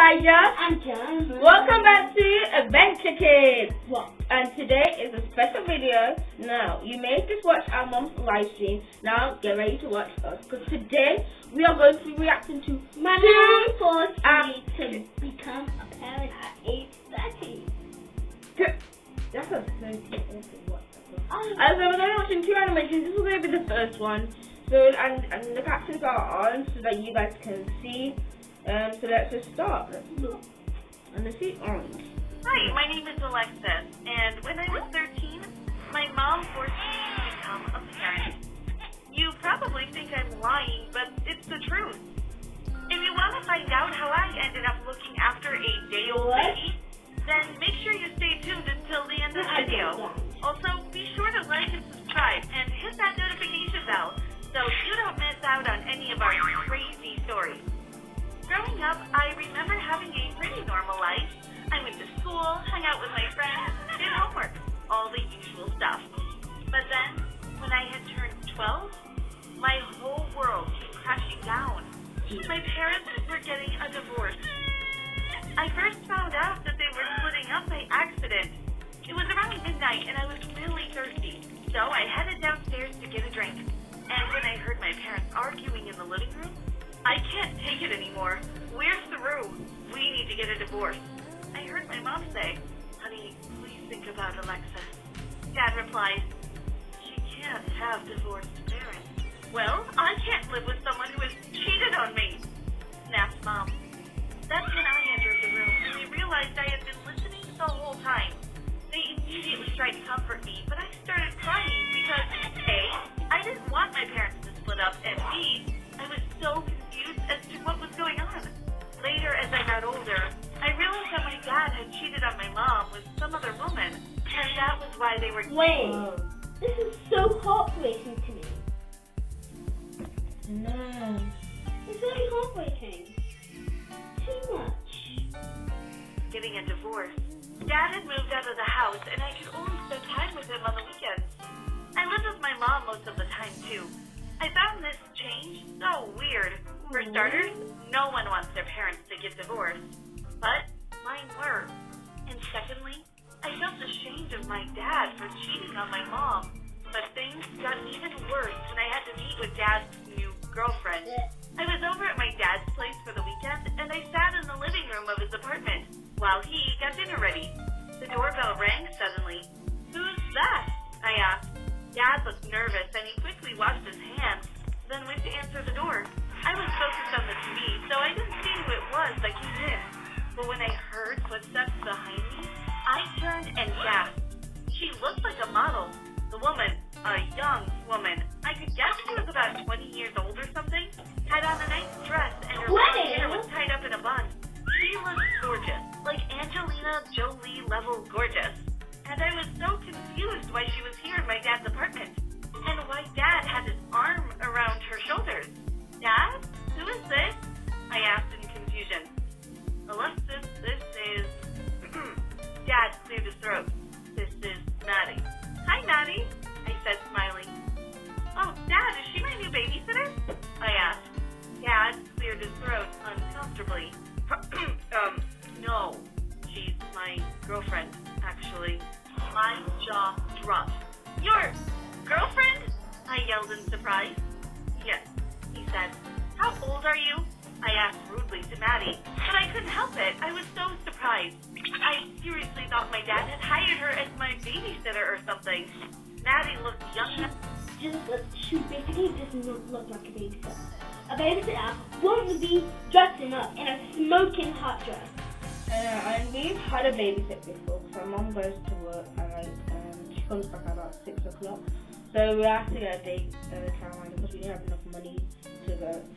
Elijah. I'm John. Welcome back to Adventure Kids. What? And today is a special video. Now, you may just watch our mom's live stream. Now, get ready to watch us. Because today, we are going to be reacting to My mom forced me to become a parent at age 30. That's a 30 what? As we're going to be watching two animations. This is going to be the first one. So, and the captions are on so that you guys can see. So let's just start. And let's see orange. Hi, my name is Alexis, and when I was 13, my mom forced me to become a parent. You probably think I'm lying, but it's the truth. If you want to find out how I ended up looking after a day-old baby, then make sure you stay tuned until the end of the video. Also, be sure to like and subscribe, and hit that notification bell so you don't miss out on any of our crazy stories. Growing up, I remember having a pretty normal life. I went to school, hung out with my friends, did homework, all the usual stuff. But then, when I had turned 12, my whole world came crashing down. My parents were getting a divorce. I first found out that they were splitting up by accident. It was around midnight and I was really thirsty, so I headed downstairs to get a drink. And when I heard my parents arguing in the living room, I can't take it anymore. We're through. We need to get a divorce. I heard my mom say, "Honey, please think about Alexis." Dad replied, "She can't have divorced parents." "Well, I can't live with someone who has cheated on me," snapped Mom. That's when I entered the room and they realized I had been listening the whole time. They immediately tried to comfort me, but I started crying because A, I didn't want my parents to split up, and B, I was so confused as to what was going on. Later, as I got older, I realized that my dad had cheated on my mom with some other woman, and that was why they were... Wait, this is so heartbreaking to me. No. It's very heartbreaking. Too much. getting a divorce. Dad had moved out of the house, and I could only spend time with him on the weekends. I lived with my mom most of the time, too. I found this change so weird. For starters, no one wants their parents to get divorced. But mine were. And secondly, I felt ashamed of my dad for cheating on my mom. But things got even worse when I had to meet with Dad's new girlfriend. I was over at my dad's place for the weekend, and I sat in the living room of his apartment while he got dinner ready. The doorbell rang suddenly. "Who's that?" I asked. Dad looked nervous, and he quickly washed his hands, then went to answer the door. I was focused on the TV, so I didn't see who it was that came in. But when I heard footsteps behind me, I turned and gasped. She looked like a model. The woman, a young woman, I could guess she was about 20 years old or something, had on a nice dress and her long hair was tied up in a bun. She looked gorgeous, like Angelina Jolie level gorgeous. And I was so confused why she was here in my dad's apartment, and why Dad had his arm around her shoulders. "Dad, who is this?" I asked in confusion. "Alexis, this is..." Dad cleared his throat. "This is Maddie." "Hi, Maddie," I said, smiling. "Oh, Dad, is she my new babysitter?" I asked. Dad cleared his throat uncomfortably. No, she's my girlfriend, actually." My jaw dropped. "Your girlfriend?" I yelled in surprise. "Yes," he said. "How old are you?" I asked rudely to Maddie, but I couldn't help it. I was so surprised. I seriously thought my dad had hired her as my babysitter or something. Maddie looked young. She basically does not look like a babysitter. A babysitter won't be dressing up in a smoking hot dress. And we've had a babysit before, because my mom goes to work and she comes back at about 6 o'clock. So we have to get a day childminder because we don't have enough money to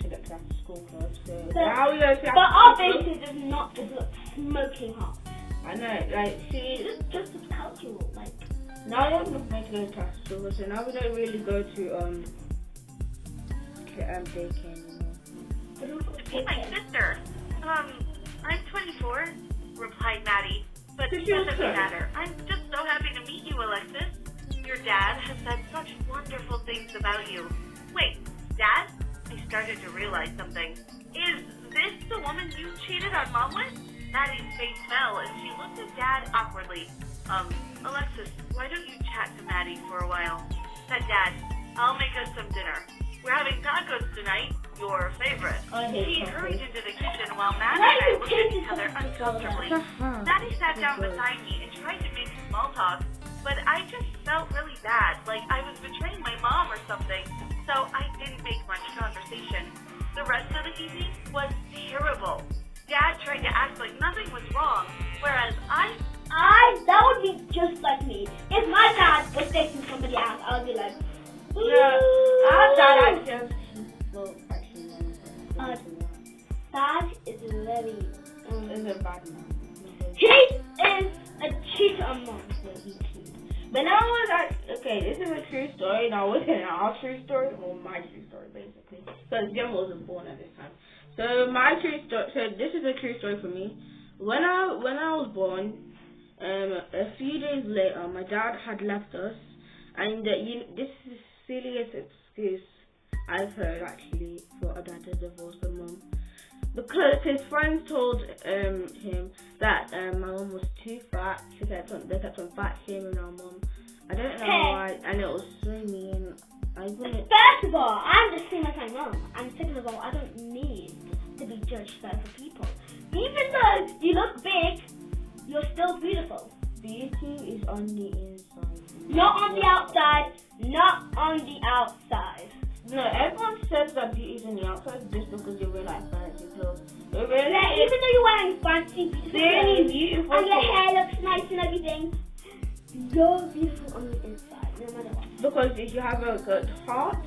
get to after school club. So now we go to But our babysitter does not just look smoking hot. I know, like It's just as casual, like. now we have enough money to go to after school, so now we don't really go to daycare anymore. Hey, my sister. I'm 24, replied Maddie. But it doesn't matter. I'm just so happy to meet you, Alexis. Your dad has said such wonderful things about you. Wait, Dad? I started to realize something. Is this the woman you cheated on Mom with? Maddie's face fell and she looked at Dad awkwardly. Alexis, why don't you chat to Maddie for a while? Said Dad, I'll make us some dinner. We're having tacos tonight, your favorite. He hurried into the kitchen while Maddie and I looked at each other uncomfortably. Maddie sat down beside me and tried to make small talk, but I just felt really bad, like I was betraying my mom or something, so I didn't make much conversation. The rest of the evening was terrible. Dad tried to act like nothing was wrong, whereas that would be just like me. If my dad was dating somebody else, I would be like, Yeah, that Dad is very, is a bad man. he is a cheater on Mom. But now I was like, okay, this is a true story. Now, was it our true story or my true story, basically? Because Jim wasn't born at this time. So my true story. So this is a true story for me. When I was born, a few days later, my dad had left us, and this is the silliest excuse I've heard actually for a dad to divorce a mum. Because his friends told him that my mum was too fat. They kept on fat shaming our mum. I don't know why, and it was so mean. First of all, I'm the same as my mum, and second of all, I don't need to be judged by other people. Even though you look big, you're still beautiful. Beauty is on the inside. Not on the outside. Not on the outside. No, everyone says that beauty is on the outside just because you wear like fancy clothes. It really Yeah, even though you're wearing fancy clothes beautiful and your hair looks nice and everything, you're beautiful on the inside, no matter what. Because if you have a good heart,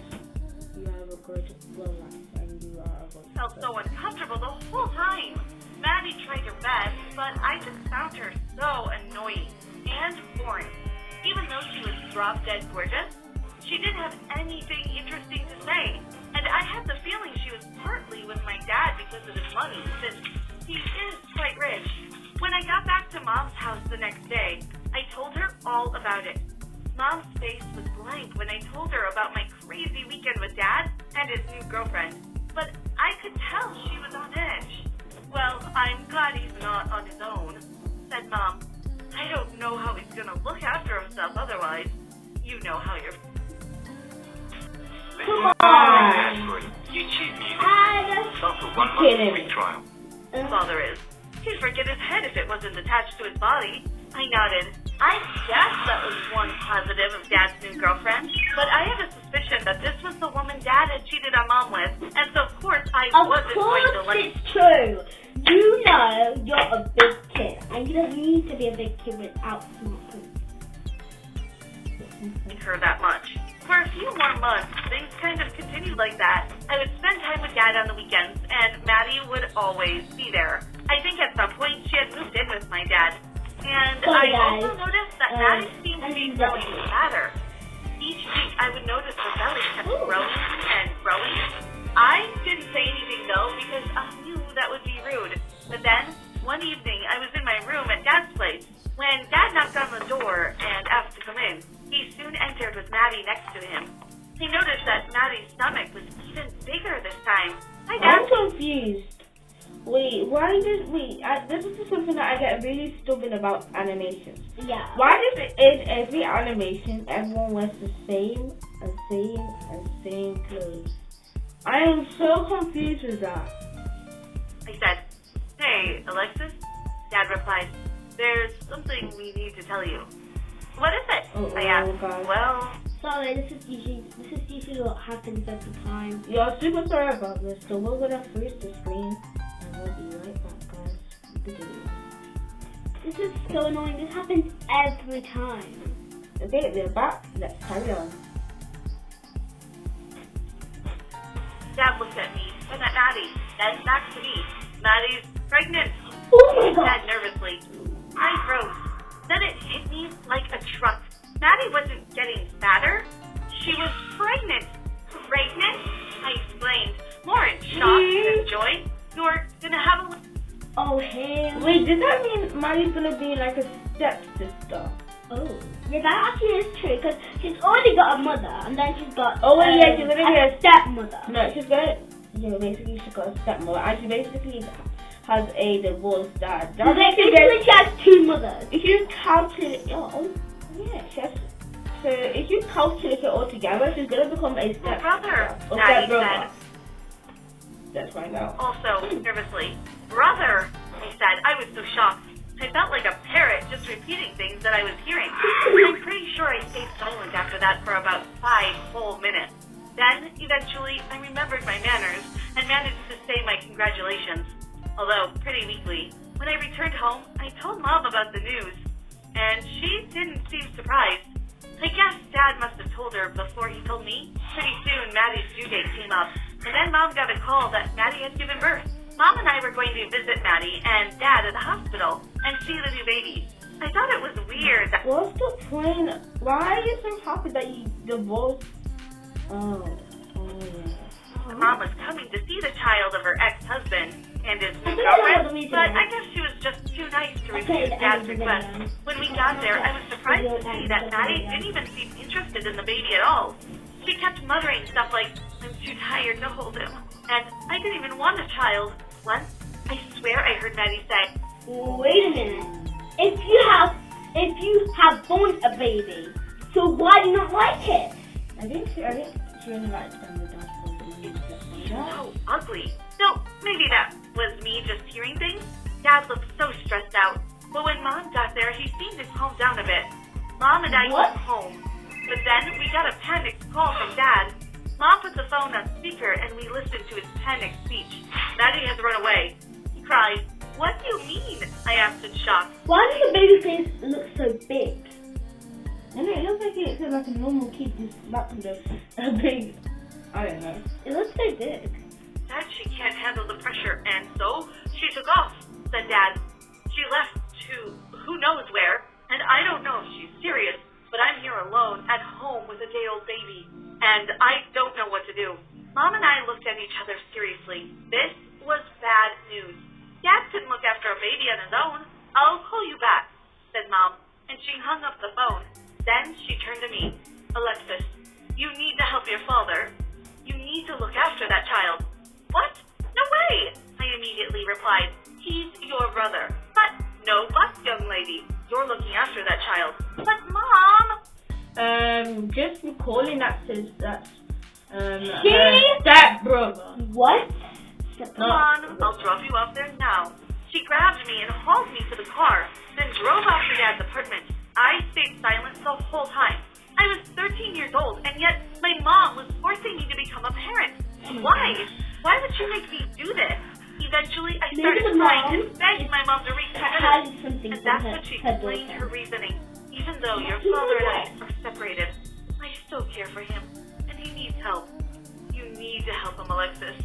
you have a good life, and you are a good felt so uncomfortable the whole time. Maddie tried her best, but I just found her so annoying and boring. Even though she was drop-dead gorgeous, she didn't have anything interesting to say, and I had the feeling she was partly with my dad because of his money, since he is quite rich. When I got back to Mom's house the next day, I told her all about it. Mom's face was blank when I told her about my crazy weekend with Dad and his new girlfriend, but I could tell she was on edge. Well, I'm glad he's not on his own, said Mom. I don't know how he's gonna look after himself otherwise. You know how you're... Come on! YouTube Music. And Start a 1 month free trial. Father is. He'd forget his head if it wasn't attached to his body. I nodded. I guess that was one positive of Dad's new girlfriend, but I had a suspicion that this was the woman Dad had cheated on Mom with, and so of course I wasn't going to let... it's true. You know you're a big kid, and you don't need to be a big kid without smartphones. her that much. For a few more months, things kind of continued like that. I would spend time with Dad on the weekends, and Maddie would always be there. I think at some point she had moved in with my dad. And I also noticed that Maddie seemed to be growing fatter. Each week I would notice her belly kept growing and growing. I didn't say anything though because I knew that would be rude. But then, one evening I was in my room at Dad's place. When Dad knocked on the door and asked to come in, he soon entered with Maddie next to him. He noticed that Maddie's stomach was even bigger this time. Hi, Dad. I'm confused. This is something that I get really stubborn about animations. Yeah. Why does it in every animation everyone wears the same clothes? I am so confused with that. I said, "Hey, Alexis?" Dad replied, "There's something we need to tell you." "What is it?" I asked. God. "Well..." Sorry, this is usually what happens every time. You're super sorry about this, so we're gonna freeze the screen and we'll be right back, guys. This is so annoying. This happens every time. Okay, we're back. Let's carry on. Dad looked at me, then at Maddie, then back to me. "Maddie's pregnant," Oh my god! said nervously. I froze. Then it hit me like a truck. Maddie wasn't getting fatter. She was pregnant. Pregnant? I exclaimed, more in shock than joy. "You're gonna have a..." Oh hell! Wait, does that mean Maddie's gonna be like a stepsister? Oh, yeah, that actually is true because she's already got a mother and then she's got Oh, wait, yeah, she's gonna be a stepmother. No, she's gonna. basically she's got a stepmother, and she basically has a divorced dad. So basically she has two mothers. If you calculate, she has. So if you calculate it all together, she's gonna become a brother, or Daddy stepbrother. said. Let's find out. Also, nervously, brother, I said. I was so shocked. I felt like a parrot just repeating things that I was hearing. I'm pretty sure I stayed silent after that for about 5 whole minutes. Then, eventually, I remembered my manners and managed to say my congratulations, although pretty weakly. When I returned home, I told Mom about the news, and she didn't seem surprised. I guess Dad must have told her before he told me. Pretty soon, Maddie's due date came up, and then Mom got a call that Maddie had given birth. Mom and I were going to visit Maddie and Dad at the hospital and see the new baby. I thought it was weird that... What's the point? Why are you so happy that you divorced? Oh yeah. Mom was coming to see the child of her ex-husband and his new I think I know girlfriend, the reason but why. I guess she was just too nice to Okay, refuse the Dad's end of the request. video. When we got there, I was surprised to see that Maddie didn't even seem interested in the baby at all. She kept muttering stuff like, "I'm too tired to hold him," and "I didn't even want a child." Once, I swear I heard Maddie say, Wait a minute. If you have born a baby, so why do you not like it? I think she really likes them with that for the "So ugly." So maybe that was me just hearing things. Dad looked so stressed out. But when Mom got there, he seemed to calm down a bit. Mom and I What? went home. But then we got a panicked call from Dad. Mom put the phone on speaker and we listened to his panicked speech. Maddie has run away. He cried. "What do you mean?" I asked in shock. Why does the baby face look so big? I know, it looks like it's like a normal kid just slapped with a big, I don't know. It looks so big. Said she can't handle the pressure, and so she took off, said Dad. She left to who knows where, and I don't know if she's serious, but I'm here alone at home with a day-old baby, and I don't know what to do. Mom and I looked at each other seriously. This was bad news. Dad couldn't look after a baby on his own. "I'll call you back," said Mom, and she hung up the phone. Then she turned to me. "Alexis, you need to help your father. You need to look after that child." "What? No way!" I immediately replied. "He's your brother." "But, no but, young lady. You're looking after that child." "But, Mom!" Just recalling that says that's She? her stepbrother. What? Come on, I'll drop you off there now. She grabbed me and hauled me to the car, then drove off to Dad's apartment. I stayed silent the whole time. I was 13 years old, and yet my mom was forcing me to become a parent. Why? Why would she make me do this? Eventually, I started Maybe the crying mom and begged my mom to reconsider. had something And from that's her, when she her explained her daughter. reasoning. Even though your Who father and was I are separated, I still care for him, and he needs help. You need to help him, Alexis.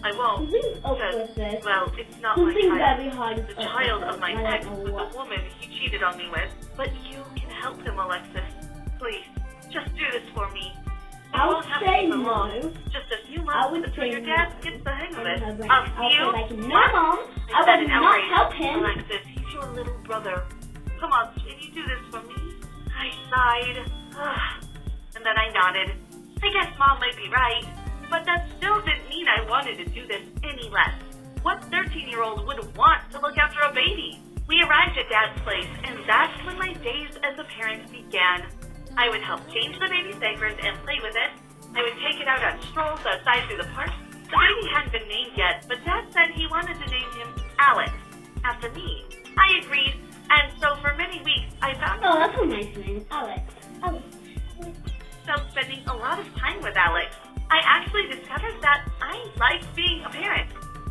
I won't. Something's up Because, with this. well, it's not my Something child. very hard is The up child with of my this. I ex don't know was what. the woman he cheated on me with. But you can help him, Alexis. Please, just do this for me. It I would won't have to say be for long. no. Just a few I months would until say your dad no. gets the hang of I it. would say I'll see you. like, no, Mom, I said would in not outrage. help him. Alexis, he's your little brother. Come on, can you do this for me? I sighed. And then I nodded. I guess Mom might be right. But that still didn't mean I wanted to do this any less. What 13-year-old would want to look after a baby? We arrived at Dad's place, and that's when my days as a parent began. I would help change the baby's diapers and play with it. I would take it out on strolls outside through the park. The baby hadn't been named yet, but Dad said he wanted to name him Alex, after me. I agreed, and so for many weeks I found Oh, that's a nice name, Alex. Alex. myself spending a lot of time with Alex. I actually discovered that I liked being a parent.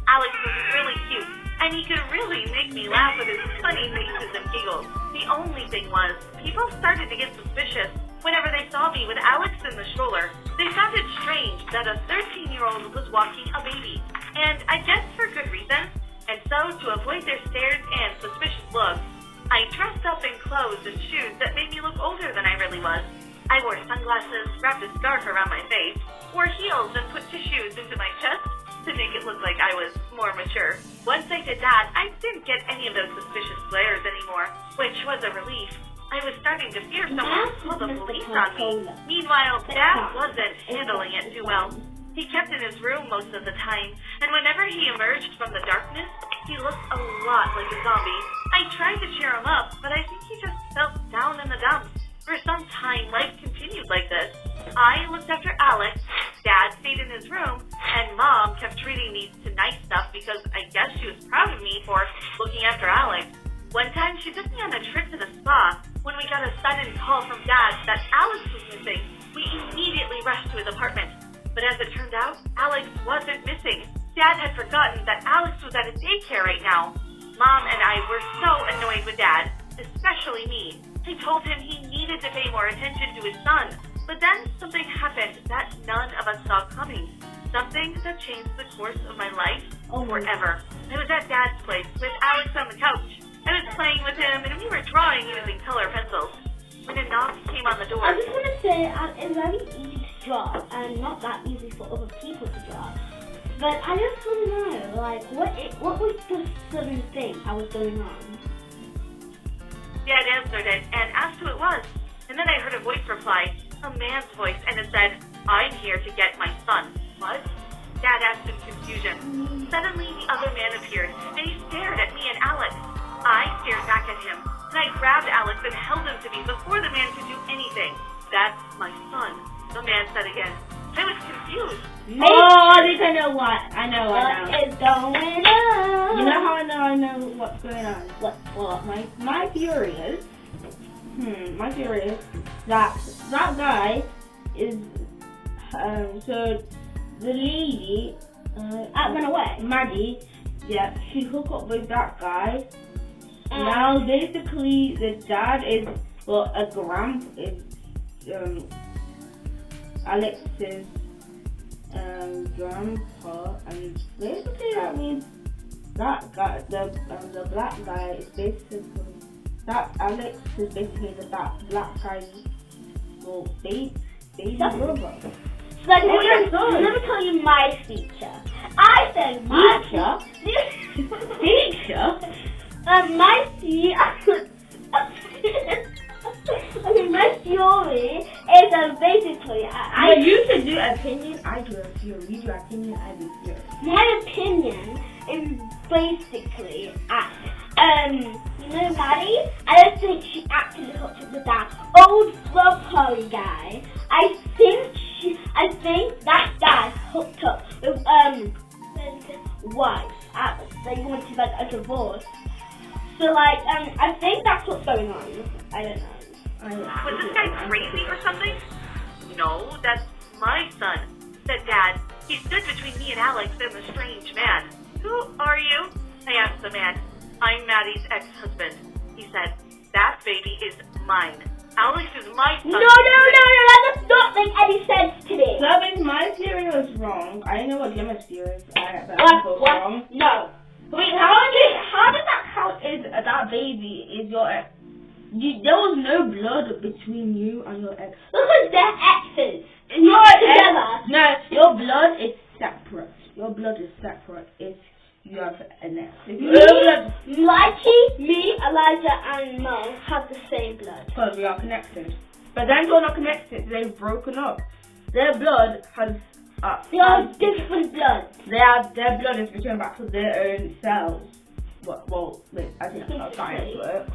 Alex was really cute, and he could really make me laugh with his funny faces and giggles. The only thing was, people started to get suspicious whenever they saw me with Alex in the stroller. They found it strange that a 13-year-old was walking a baby, and I guess for good reason. And so, to avoid their stares and suspicious looks, I dressed up in clothes and shoes that made me look older than I really was. I wore sunglasses, wrapped a scarf around my face, wore heels, and put tissues into my chest to make it look like I was more mature. Once I did that, I didn't get any of those suspicious glares anymore, which was a relief. I was starting to fear someone would call the police on me. Meanwhile, Dad wasn't handling it too well. He kept in his room most of the time, and whenever he emerged from the darkness, he looked a lot like a zombie. I tried to cheer him up, but I think he just felt down in the dumps. For some time, life continued like this. I looked after Alex, Dad stayed in his room, and Mom kept treating me to nice stuff because I guess she was proud of me for looking after Alex. One time, she took me on a trip to the spa. When we got a sudden call from Dad that Alex was missing, we immediately rushed to his apartment. But as it turned out, Alex wasn't missing. Dad had forgotten that Alex was at a daycare right now. Mom and I were so annoyed with Dad, especially me. I told him he needed to pay more attention to his son. But then something happened that none of us saw coming. Something that changed the course of my life forever. I was at Dad's place with Alex on the couch. I was playing with him and we were drawing using color pencils. When a knock came on the door. I just want to say it's very easy to draw and not that easy for other people to draw. But I just want to know, like, what was the sudden thing that was going on? Dad answered it and asked who it was. And then I heard a voice reply, a man's voice, and it said, "I'm here to get my son." What? Dad asked in confusion. Suddenly, the other man appeared, and he stared at me and Alex. I stared back at him, and I grabbed Alex and held him to me before the man could do anything. "That's my son," the man said again. I was confused. Oh, I think I know what. I know. What is going on? You know how I know what's going on? What my theory is, my theory is that guy is, so the lady, went away. Maddie, yeah, she hooked up with that guy. Now basically the dad is, Alex's grandpa, and basically that means that guy, the black guy is basically, that Alex is basically the black guy's baby brother. So let me tell you my feature. I said my Feature? my theory is basically You should do opinion, I do a theory. You do opinion, I do theory. my opinion is basically you know Maddie? I don't think she actually hooked up with that old Curry guy. I think that guy hooked up with his wife. They wanted like a divorce. So like I think that's what's going on. I don't know. Was this guy crazy or something? No, that's my son, said Dad. He stood between me and Alex and the strange man. Who are you? I asked the man. I'm Maddie's ex-husband. He said, that baby is mine. Alex is my son. No, that does not make any sense to me. So that means my theory was wrong. I know what Gemma's theory is, but I was wrong. No. Wait, how does that count as that baby is your ex? There was no blood between you and your ex. Because they're exes. Your together. No, your blood is separate. Your blood is separate. It's you have an ex. Mikey, me, Elijah, and Mo have the same blood. Because we are connected. But then you're not connected. They've broken up. Their blood has. They are different bloods. Their blood is returned back to their own cells. I think that's how science works.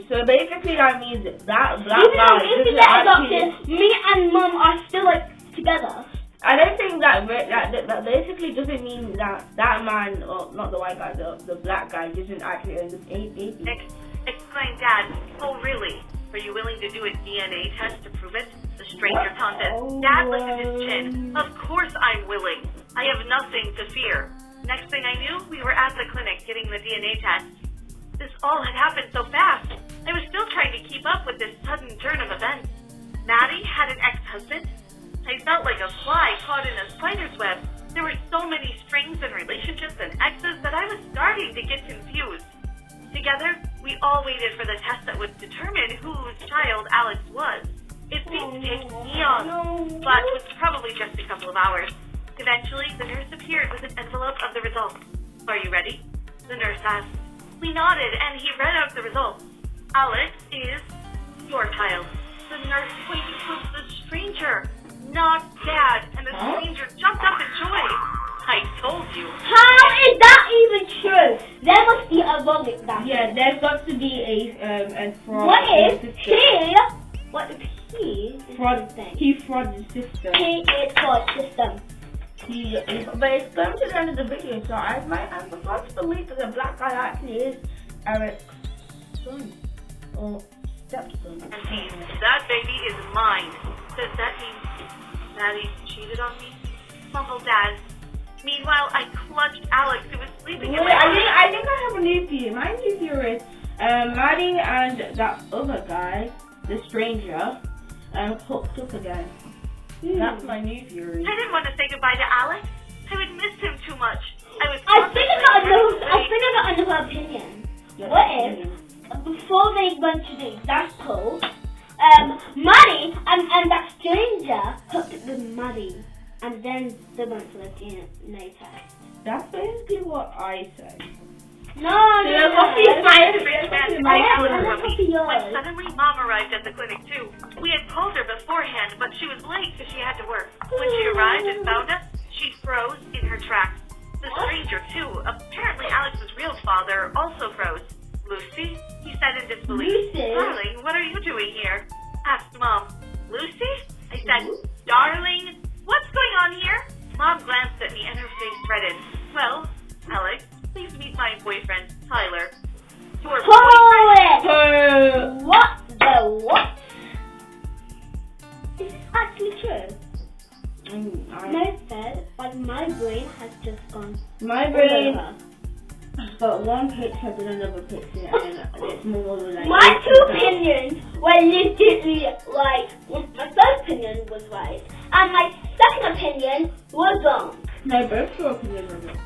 So basically that means that black guy. If we get adopted, me and Mum are still like together. I don't think that basically doesn't mean that man, or not the white guy, the black guy, doesn't actually own the baby. Exclaimed Dad. Oh really? Are you willing to do a DNA test to prove it? The stranger taunted. Dad lifted his chin. Of course I'm willing. I have nothing to fear. Next thing I knew, we were at the clinic getting the DNA test. This all had happened so fast. I was still trying to keep up with this sudden turn of events. Maddie had an ex-husband. I felt like a fly caught in a spider's web. There were so many strings and relationships and exes that I was starting to get confused. Together, we all waited for the test that would determine whose child Alex was. It seemed to take eons, but was probably just a couple of hours. Eventually, the nurse appeared with an envelope of the results. Are you ready? The nurse asked. We nodded, and he read out the results. Alex is your child. The nurse pointed towards the stranger. not Dad, and the stranger jumped up in joy. I told you. How is that even true? There must be a wrong example. Yeah, there's got to be a fraud. What if he? What if he? Fraud. He frauded his sister. He is fraud system. But it's come to the end of the video, so I'm supposed to believe that the black guy actually is Eric's son or stepson. That baby is mine. Does that mean Daddy cheated on me? Mumbled Dad. Meanwhile, I clutched Alex, who was sleeping in my arms. I think I have a new theory. My new theory is Maddie and that other guy, the stranger, hooked up again. That's my new theory. I didn't want to say goodbye to Alex. I would miss him too much. I think I got another opinion. Yeah, What if before they went to the example, Maddie and that stranger hooked up with Maddie, and then they went for the DNA test? That's basically what I said. No. When suddenly Mom arrived at the clinic too. We had called her beforehand, but she was late because she had to work. When she arrived and found us, she froze in her tracks. The stranger too, apparently Alex's real father, also froze. Lucy? He said in disbelief. Lucy? Darling, what are you doing here? Asked Mom. Lucy? I said, darling, what's going on here? Mom glanced at me and her face reddened. Well, Alex, please meet my boyfriend, Tyler. Your boyfriend? What the what? Is this actually true? No, said, like my brain has just gone. My brain has got one picture and another picture, and it's more like. My two opinions were legitimately like. My first opinion was right, and my second opinion was wrong. No, both your opinions are wrong.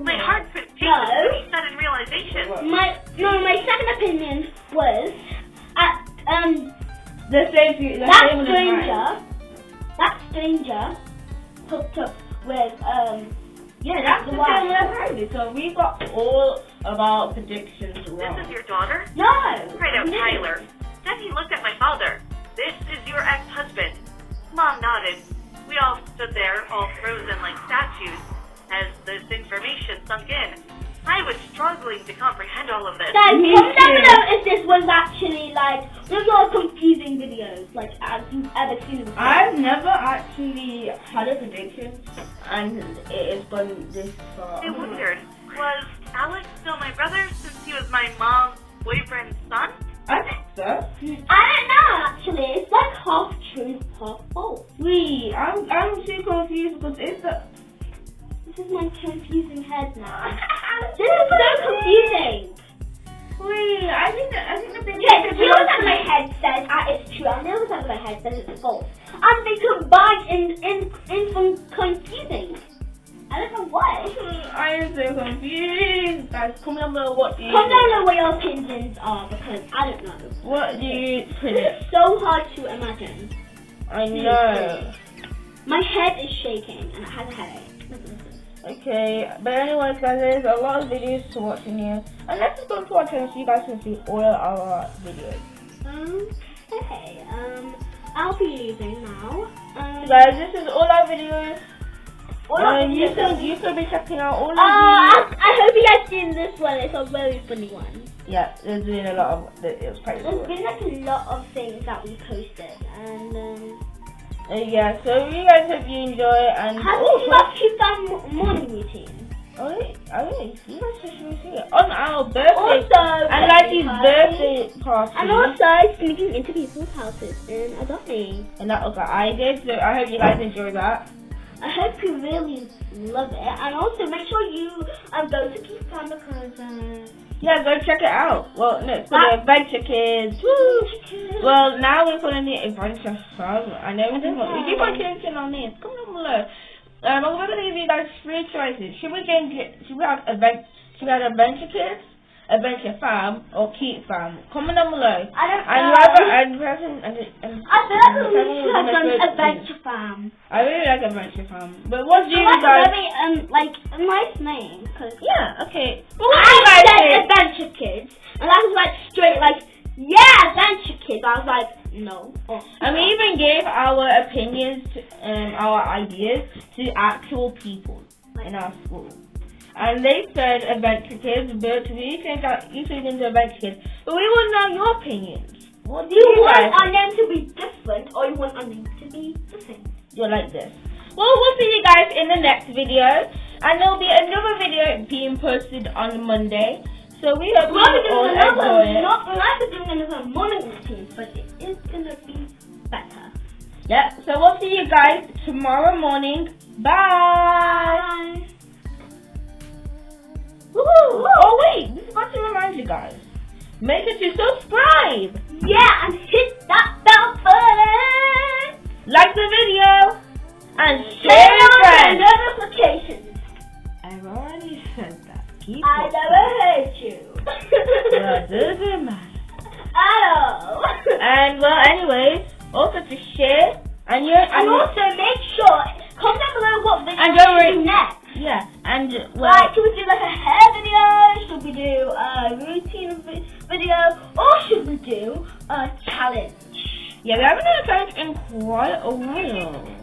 My heart could take No. this sudden realization. My second opinion was The same that stranger hooked up with Yeah, that's the same as I did. So we got all of our predictions wrong. This is your daughter? no. Cried out Tyler. Then he looked at my father. This is your ex-husband. Mom nodded. We all stood there, all frozen like statues, as this information sunk in. I was struggling to comprehend all of this. Guys, comment down below if this was actually like one of those confusing videos, like as you've ever seen before. I've never actually had a prediction, and it has gone this far. I wondered, was Alex still my brother since he was my mom's boyfriend's son? I think so. I don't know actually. It's like half true, half false. Wait, I'm too confused because it's the. This is my confusing head now. This is so confusing. Wait, I think the thing. Yeah, the other side of my head says it's true, and the other side of my head says it's false. And they combine in some confusing. I don't know why. I am so confused. Guys, comment down below what you. Comment down below what your opinions are, because I don't know. What do you predict? It's so hard to imagine. I know. My head is shaking, and I have a headache. Okay, but anyways guys, there's a lot of videos to watch in here. And let's just go to our channel so you guys can see all our videos. Okay, I'll be using now. Guys, this is all our videos. You can be checking out all of these. I hope you guys seen this one. It's a very funny one. Yeah, there's been a lot of, it was quite There's cool. been like a lot of things that we posted, and yeah, so you guys hope you enjoy and how do you guys keep that morning routine? oh, you guys should see it on our birthday. Also, and like his birthday party. and also sneaking into people's houses in Adobe. And that was what I did, so I hope you guys enjoy that. I hope you really love it, and also make sure you go to Keith Farm because Yeah, go check it out. Well, no, it's for the Adventure Kids. Woo! Well, now we're calling it Adventure Farm. I know we keep on changing our names. Come on below. But we're going to give you guys 3 choices. Should we have Adventure Kids, Adventure Farm, or Keep Farm? Comment down below. I feel like we should have done Adventure Farm. I really like Adventure Farm. But what do you Like guys? very like a nice name, cause Yeah, okay. But what do I you guys said think? Adventure Kids, and I was like straight like, yeah, Adventure Kids. I was like, no. And we even gave our opinions our ideas to actual people in our school. And they said Adventure Kids, but we think that you should into Adventure Kids. But we want to know your opinions. What Do you want our name to be different, or you want our name to be the same? You're like this. Well, we'll see you guys in the next video. And there'll be another video being posted on Monday. So we hope you all enjoy it. We might be doing another morning routine, but it is going to be better. Yep, so we'll see you guys tomorrow morning. Bye! Woohoo! Oh wait, we forgot to remind you guys. Make sure to subscribe! Yeah, and hit that bell button! Like the video! And Turn share on with the friends! notifications! I've already said that. Keep I it. never heard you. Well, doesn't matter. Oh. And well, anyways, also to share and And also make sure, comment down below what video And don't we worry. do next. yeah, and well, Like, should we do like a hair video? Should we do a routine video? Or should we do a challenge? yeah, we haven't done a challenge in quite a while.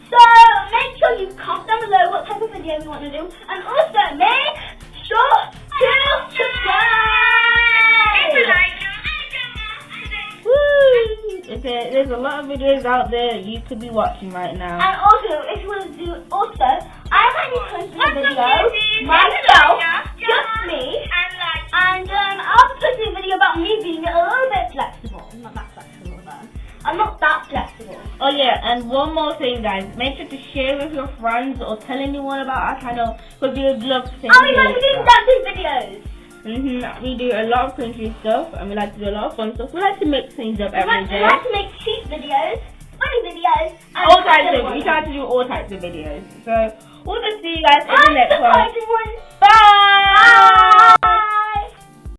So, make sure you comment down below what type of video we want to do. And also, make sure to subscribe! Woo! Okay, there's a lot of videos out there you could be watching right now. And also, if you want to do, I might be posting a video myself, just me, and I'll be posting a video about me being a little bit flexible. I'm not that flexible though. I'm not that flexible. Oh yeah, and one more thing, guys. Make sure to share with your friends or tell anyone about our channel because we would love to see Oh, we like to do dancing videos. We do a lot of country stuff and we like to do a lot of fun stuff. We like to mix things up every We day. like to make cheap videos, funny videos, and All types of. ones. We try to do all types of videos. So we'll just see you guys in the next one. Surprising ones. Bye.